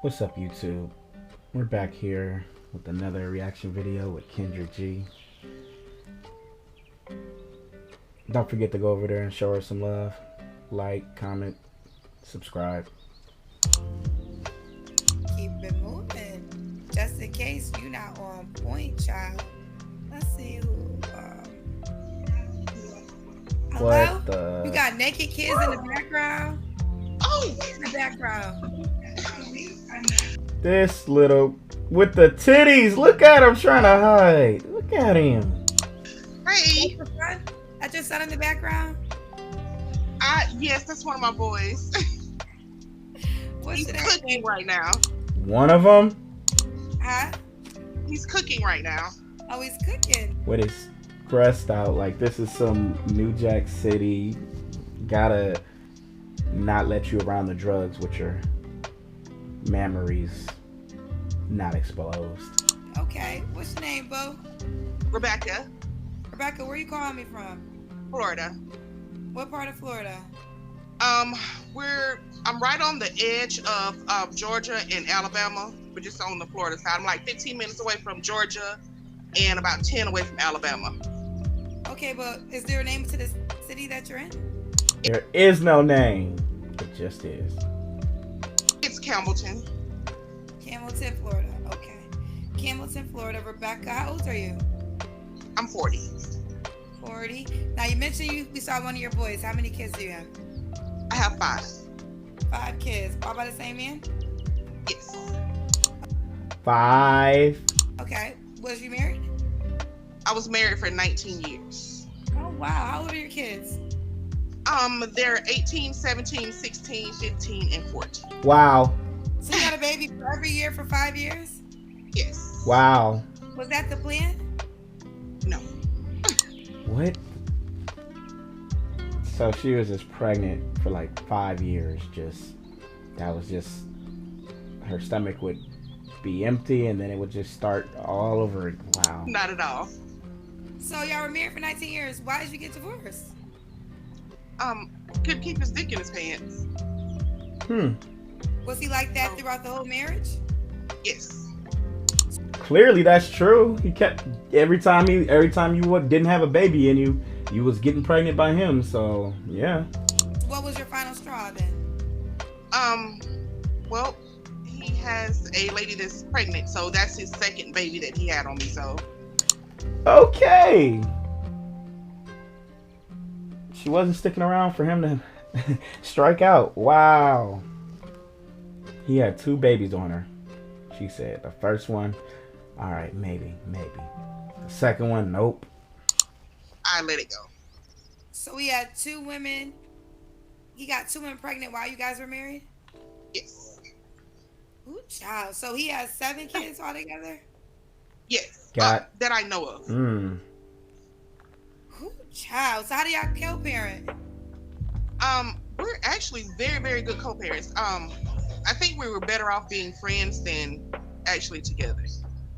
What's up, YouTube? We're back here with another reaction video with Kendra G. Don't forget to go over there and show her some love. Like, comment, subscribe. Keep it moving. Just in case you're not on point, child. Let's see who. Hello? What the? You got naked kids in the background? Oh, In the background. This little with the titties. Look at him trying to hide. Look at him. hey. That's your son? That's your son in the background? Yes, that's one of my boys. What's He's the cooking name? right now. One of them Huh? He's cooking right now. Oh, he's cooking. with his breast out. Like this is some New Jack City. Gotta not let you around the drugs with your memories not exposed. Okay. What's your name, Bo? Rebecca, Rebecca, where you calling me from? Florida. What part of Florida? I'm right on the edge of Georgia and Alabama. We're just on the Florida side. I'm like 15 minutes away from Georgia and about 10 away from Alabama. Okay, but is there a name to the city that you're in? There is no name. It just is. It's Campbellton. Campbellton, Florida. Okay. Campbellton, Florida. Rebecca, how old are you? I'm 40. 40. Now, you mentioned we saw one of your boys. How many kids do you have? I have 5. 5 kids. All by the same man? Yes. 5. Okay. Was you married? I was married for 19 years. Oh, wow. How old are your kids? They're 18, 17, 16, 15, and 14. Wow. So you got a baby for every year for 5 years? Yes. Wow. Was that the plan? No. What? So she was just pregnant for like 5 years. That was just her stomach would be empty and then it would just start all over. Wow. Not at all. So y'all were married for 19 years. Why did you get divorced? Couldn't keep his dick in his pants. Was he like that throughout the whole marriage? Yes. Clearly that's true. He kept every time you didn't have a baby and you was getting pregnant by him. So yeah. What was your final straw then? Well, he has a lady that's pregnant, so that's his second baby that he had on me. So Okay. She wasn't sticking around for him to strike out. Wow. He had 2 babies on her. She said the first one, all right, maybe. The second one, nope. I let it go. So he had 2 women. He got 2 women pregnant while you guys were married? Yes. Ooh, child. So he has 7 kids altogether? Yes. Got- that I know of. Mm. Ooh, child. So how do y'all co-parent? We're actually very, very good co-parents. I think we were better off being friends than actually together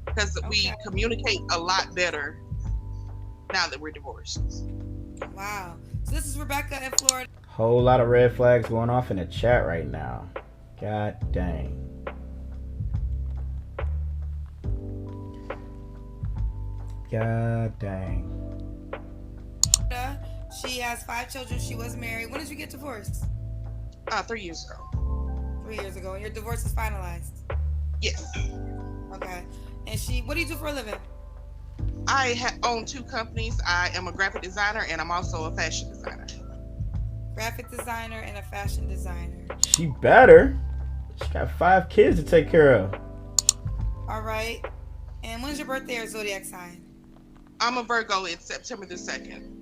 because we Okay. communicate a lot better now that we're divorced. Wow. So this is Rebecca in Florida. Whole lot of red flags going off in the chat right now. God dang. God dang. She has 5 children. She was married. When did you get divorced? 3 years ago. 3 years ago. And your divorce is finalized? Yes. Okay. And what do you do for a living? I own 2 companies. I am a graphic designer and I'm also a fashion designer. Graphic designer and a fashion designer. She better. She got 5 kids to take care of. All right. And when's your birthday or zodiac sign? I'm a Virgo. It's September the 2nd.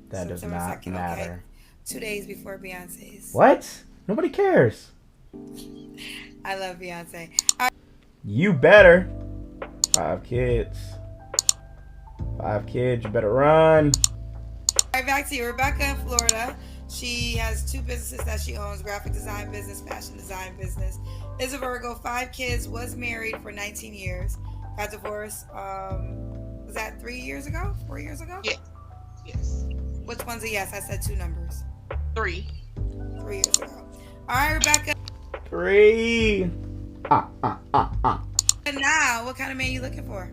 That does September not 2nd, matter. Okay. 2 days before Beyonce's. What? Nobody cares. I love Beyonce. You better. 5 kids. 5 kids. You better run. All right, back to you. Rebecca in Florida. She has 2 businesses that she owns: graphic design business, fashion design business. Is a Virgo, 5 kids, was married for 19 years. Got divorced. Was that 3 years ago? 4 years ago? Yes. Yes. Which one's a yes? I said 2 numbers. 3. 3 years ago. All right, Rebecca. 3. And now, what kind of man you looking for?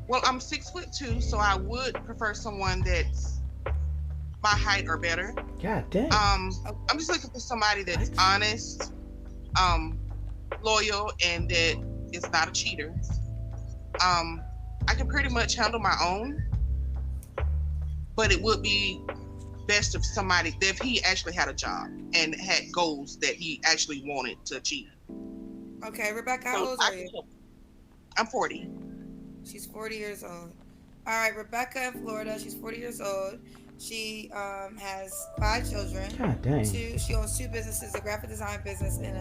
Well, I'm 6'2", so I would prefer someone that's my height or better. God dang. I'm just looking for somebody that's honest, loyal, and that is not a cheater. I can pretty much handle my own, but it would be best if somebody, if he actually had a job and had goals that he actually wanted to achieve. Okay, Rebecca, how old are you? I'm 40. She's 40 years old. All right, Rebecca in Florida. She's 40 years old. She has 5 children. God dang. She owns 2 businesses, a graphic design business and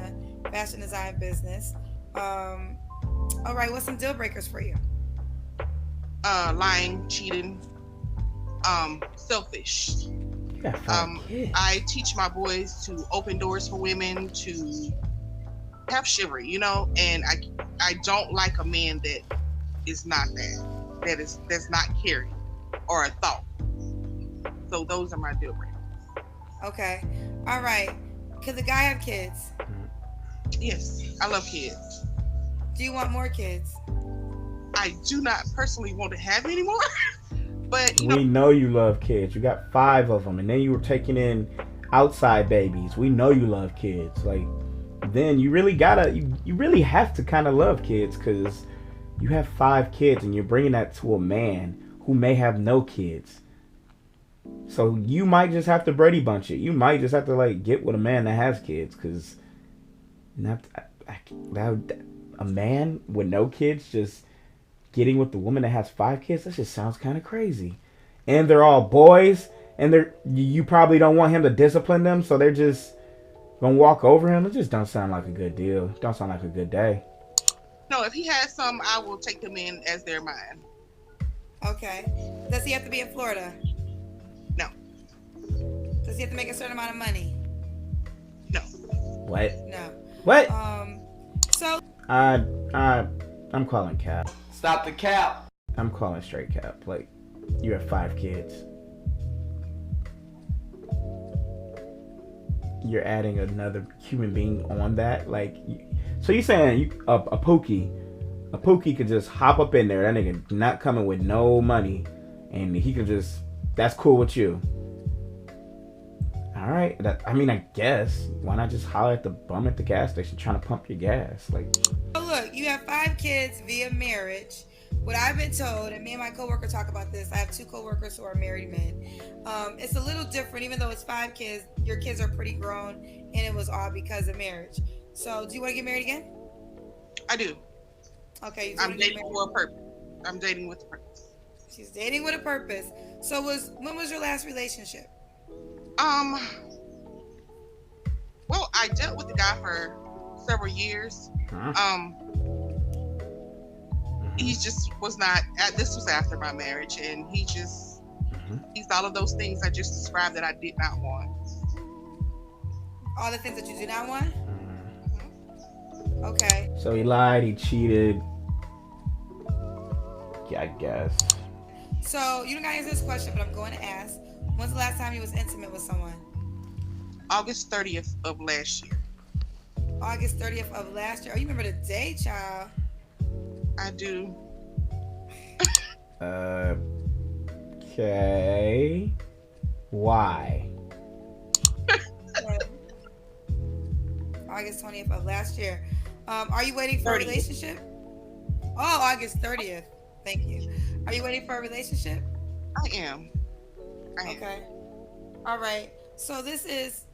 a fashion design business. All right, what's some deal breakers for you? Lying, cheating, selfish. Yeah, I teach my boys to open doors for women, to have chivalry, and I don't like a man that is not that's not caring or a thought. So those are my deal breakers. Okay. All right. Can the guy have kids? Yes, I love kids. Do you want more kids? I do not personally want to have any more, but we know you love kids. You got 5 of them, and then you were taking in outside babies. We know you love kids. Like, then you really you really have to kind of love kids, because you have 5 kids and you're bringing that to a man who may have no kids. So you might just have to Brady Bunch it. You might just have to like get with a man that has kids, because a man with no kids just getting with the woman that has 5 kids, that just sounds kind of crazy. And they're all boys, and you probably don't want him to discipline them, so they're just gonna walk over him. It just don't sound like a good deal. Don't sound like a good day. No, if he has some, I will take them in as they're mine. Okay. Does he have to be in Florida? No. Does he have to make a certain amount of money? No. What? No. What? So. I'm calling cap. Stop the cap. I'm calling straight cap. Like, you have 5 kids. You're adding another human being on that. Like, so you're saying a Pookie could just hop up in there. That nigga not coming with no money, and he could just, that's cool with you. All right. I guess why not just holler at the bum at the gas station trying to pump your gas? Like, oh, look, you have 5 kids via marriage. What I've been told, and me and my coworker talk about this, I have 2 coworkers who are married men. It's a little different, even though it's 5 kids. Your kids are pretty grown, and it was all because of marriage. So, do you want to get married again? I do. Okay. I'm dating for a purpose. I'm dating with a purpose. She's dating with a purpose. So, when was your last relationship? Well, I dealt with the guy for several years. He just was not. This was after my marriage, and he's all of those things I just described that I did not want. All the things that you do not want? Okay. So he lied, he cheated. Yeah, I guess. So you don't gotta answer this question, but I'm going to ask. When's the last time you was intimate with someone? August 30th of last year. August 30th of last year. Oh, you remember the day, child? I do. Okay. Why? August 20th of last year. Are you waiting for a relationship? Oh, August 30th. Thank you. Are you waiting for a relationship? I am. Okay. All right. So this is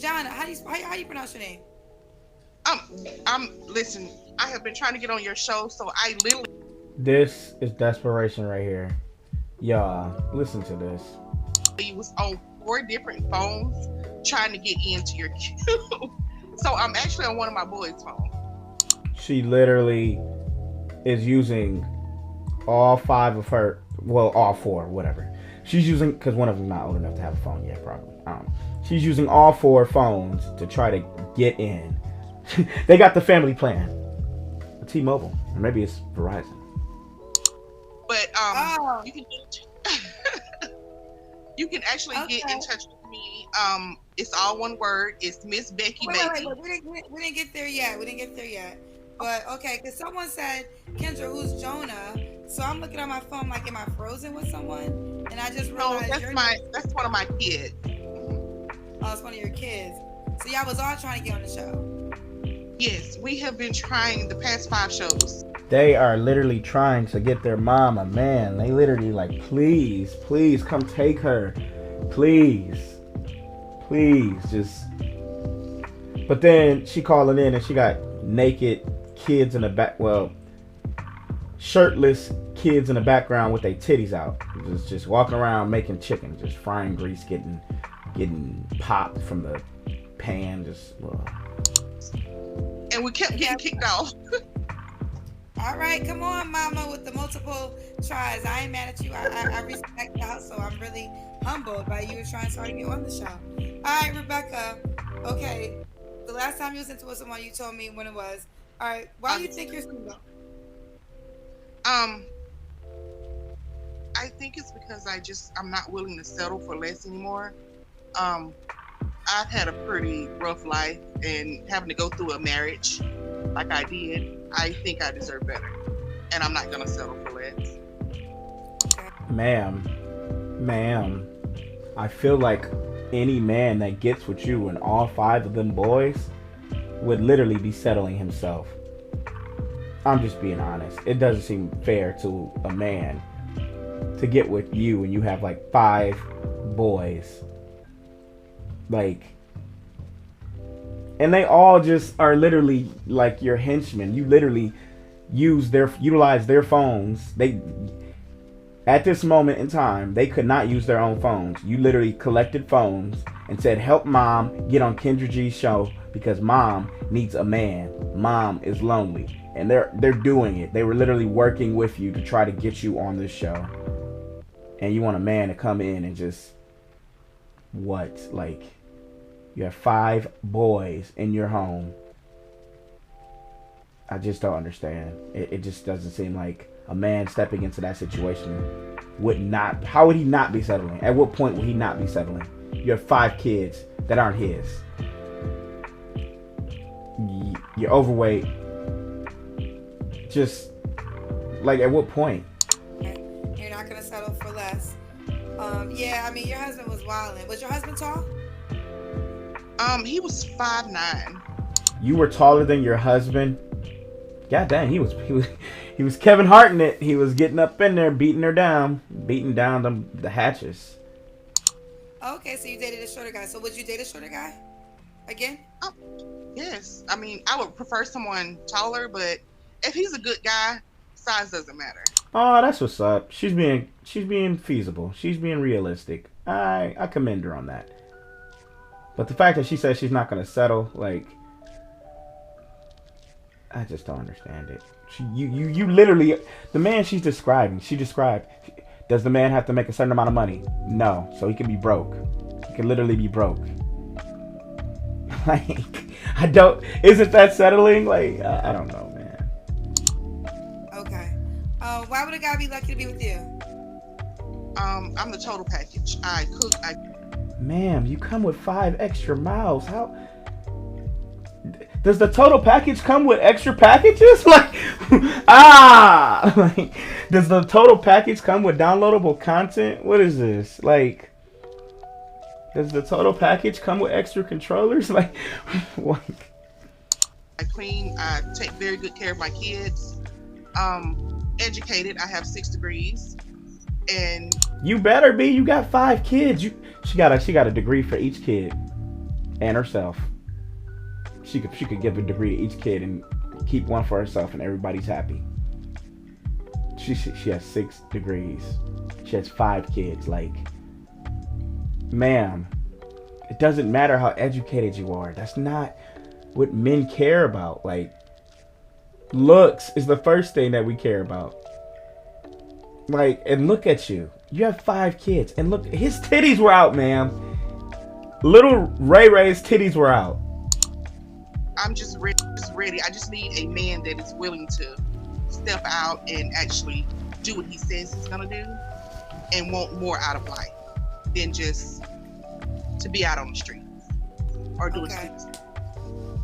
Jonah. How do you pronounce your name? Listen, I have been trying to get on your show, so I literally. This is desperation right here. Y'all, listen to this. He was on 4 different phones trying to get into your queue. So I'm actually on one of my boys' phones. She literally is using all 5 of her, well, all 4, whatever. She's using, because one of them's not old enough to have a phone yet, probably. She's using all 4 phones to try to get in. They got the family plan. T-Mobile, or maybe it's Verizon. But you can actually get in touch with me It's all one word. It's Miss Becky Baby. But we didn't get there yet. But okay, because someone said, Kendra, who's Jonah? So I'm looking at my phone like, am I frozen with someone? And I just No, realized that's one of my kids. Oh, it's one of your kids. So y'all was all trying to get on the show. Yes, we have been trying the past 5 shows. They are literally trying to get their mama, man. They literally like, please, please come take her. Please. Please, just. But then she calling in and she got naked kids in the back. Well, shirtless kids in the background with their titties out. Just walking around making chicken. Just frying grease, getting popped from the pan. Just. And we kept getting kicked off. All right, come on, mama, with the multiple tries. I ain't mad at you. I respect y'all, so I'm really humbled by you trying to get on the show. All right, Rebecca. Okay, the last time you was into someone, you told me when it was. All right, why do you think you're single? I think it's because I'm not willing to settle for less anymore. I've had a pretty rough life, and having to go through a marriage like I did, I think I deserve better, and I'm not gonna settle for less. Ma'am, I feel like any man that gets with you and all 5 of them boys would literally be settling himself. I'm just being honest. It doesn't seem fair to a man to get with you and you have like 5 boys. Like, and they all just are literally like your henchmen. You literally utilize their phones. At this moment in time, they could not use their own phones. You literally collected phones and said, help mom get on Kendra G's show because mom needs a man. Mom is lonely. And they're doing it. They were literally working with you to try to get you on this show. And you want a man to come in and just, what? Like, you have 5 boys in your home. I just don't understand. It just doesn't seem like a man stepping into that situation would not. How would he not be settling? At what point would he not be settling? You have 5 kids that aren't his. You're overweight. Just like, at what point? You're not gonna settle for less. Yeah, I mean, your husband was wilding. Was your husband tall? He was 5'9". You were taller than your husband. God dang, he was Kevin Harting it. He was getting up in there, beating down the hatches. Okay, so you dated a shorter guy. So would you date a shorter guy again? Yes. I mean, I would prefer someone taller, but if he's a good guy, size doesn't matter. Oh, that's what's up. She's being feasible. She's being realistic. I commend her on that. But the fact that she says she's not going to settle, like, I just don't understand it. You literally, the man she described, does the man have to make a certain amount of money? No. So he can be broke. He can literally be broke. Like, isn't that settling? Like, I don't know, man. Okay. Why would a guy be lucky to be with you? I'm the total package. I cook, Ma'am, you come with 5 extra miles. How does the total package come with extra packages? Like, like, does the total package come with downloadable content? What is this? Like, does the total package come with extra controllers? Like, what? I clean. I take very good care of my kids. Educated. I have 6 degrees. And you better be. You got 5 kids. She got a degree for each kid and herself. She could give a degree to each kid and keep one for herself, and everybody's happy. She has 6 degrees. She has 5 kids. Like, ma'am, it doesn't matter how educated you are. That's not what men care about. Like, looks is the first thing that we care about. Like, and look at you. You have 5 kids. And look, his titties were out, ma'am. Little Ray Ray's titties were out. I'm just ready. I just need a man that is willing to step out and actually do what he says he's going to do and want more out of life than just to be out on the street or doing Okay. stupid stuff.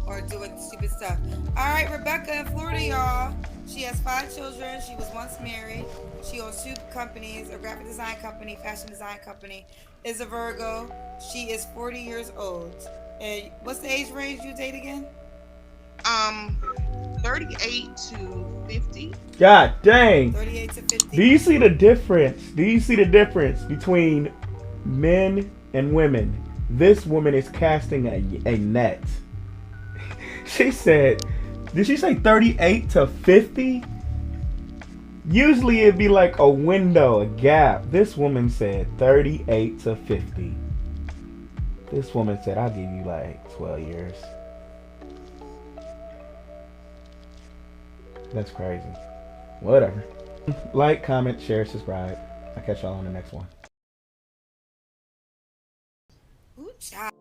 Or doing stupid stuff. All right, Rebecca in Florida, y'all. She has 5 children. She was once married. She owns 2 companies, a graphic design company, fashion design company. Is a Virgo. She is 40 years old. And what's the age range you date again? 38 to 50. God dang. 38 to 50. Do you see the difference? Do you see the difference between men and women? This woman is casting a net. She said, did she say 38 to 50? Usually it'd be like a window, a gap. This woman said 38 to 50. This woman said, I'll give you like 12 years. That's crazy. Whatever. Like, comment, share, subscribe. I'll catch y'all on the next one. Ooh, child.